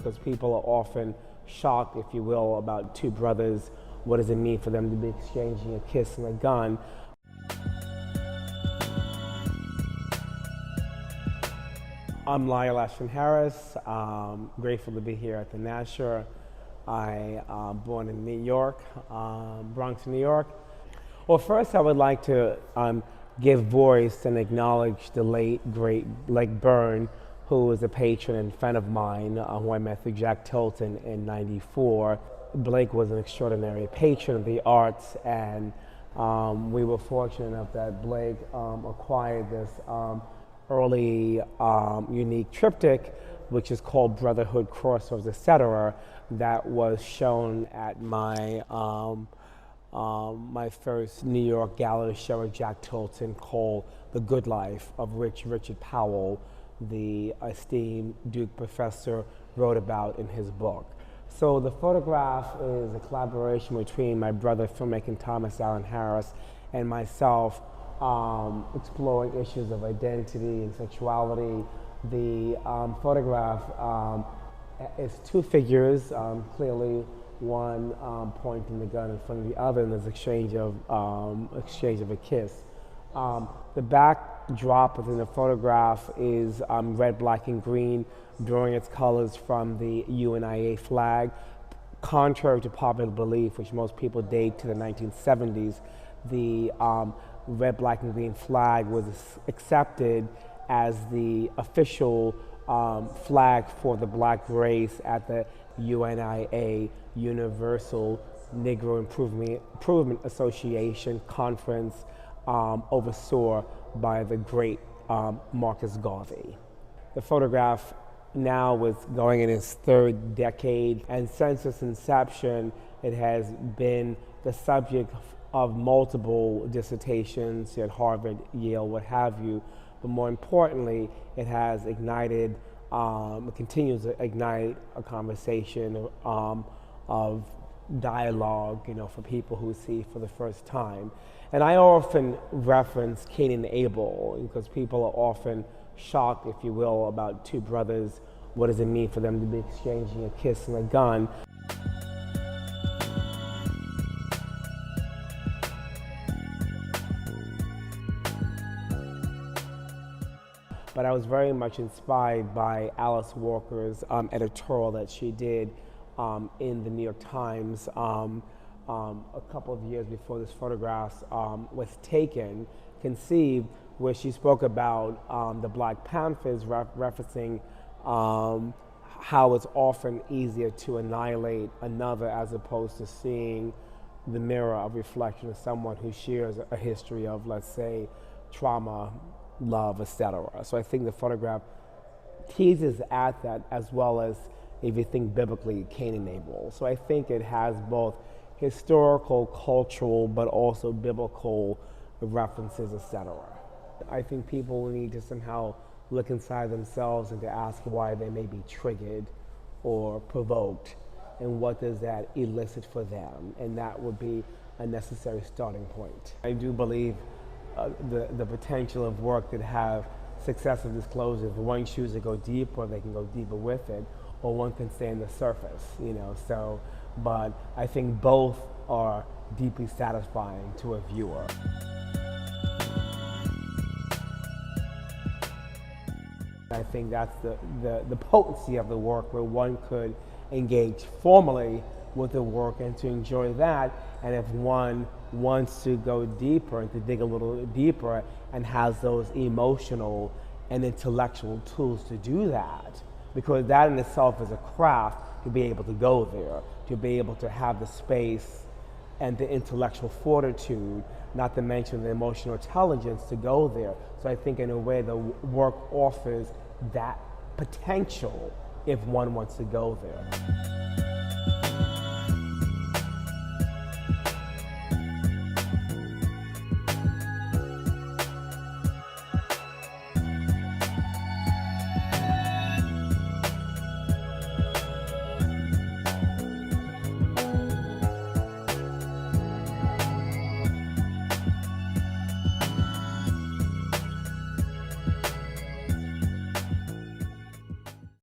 because people are often shocked, if you will, about two brothers. What does it mean for them to be exchanging a kiss and a gun? I'm Lyle Ashton Harris. Grateful to be here at the Nasher. I born in New York, Bronx, New York. Well, first I would like to give voice and acknowledge the late, great Blake Byrne, who was a patron and friend of mine, who I met through Jack Tilton in '94. Blake was an extraordinary patron of the arts, and we were fortunate enough that Blake acquired this early unique triptych, which is called Brotherhood, Crossroads, Etcetera, that was shown at my my first New York gallery show at Jack Tilton, called The Good Life, of which Richard Powell, the esteemed Duke professor, wrote about in his book. So the photograph is a collaboration between my brother, filmmaker Thomas Allan Harris, and myself, exploring issues of identity and sexuality. The photograph is two figures, clearly one pointing the gun in front of the other, and there's exchange of a kiss. The backdrop within the photograph is red, black, and green, drawing its colors from the UNIA flag. Contrary to popular belief, which most people date to the 1970s, the red, black, and green flag was accepted as the official flag for the black race at the UNIA, Universal Negro Improvement Association conference, oversaw by the great Marcus Garvey. The photograph now is going in its third decade, and since its inception, it has been the subject of multiple dissertations at Harvard, Yale, what have you. But more importantly, it has ignited, it continues to ignite a conversation of dialogue, for people who see for the first time. And I often reference Cain and Abel because people are often shocked, if you will, about two brothers. What does it mean for them to be exchanging a kiss and a gun? But I was very much inspired by Alice Walker's editorial that she did in the New York Times a couple of years before this photograph was taken, conceived, where she spoke about the Black Panthers, referencing how it's often easier to annihilate another as opposed to seeing the mirror of reflection of someone who shares a history of, let's say, trauma, love, etc. So I think the photograph teases at that, as well as, if you think biblically, Cain and Abel. So I think it has both historical, cultural, but also biblical references, etc. I think people need to somehow look inside themselves and to ask why they may be triggered or provoked, and what does that elicit for them, and that would be a necessary starting point. I do believe the potential of work that have successive disclosures. If one chooses to go deeper, they can go deeper with it, or one can stay on the surface, So, but I think both are deeply satisfying to a viewer. I think that's the potency of the work, where one could engage formally with the work and to enjoy that, and if one wants to go deeper and to dig a little deeper and has those emotional and intellectual tools to do that, because that in itself is a craft, to be able to go there, to be able to have the space and the intellectual fortitude, not to mention the emotional intelligence to go there. So I think in a way the work offers that potential if one wants to go there.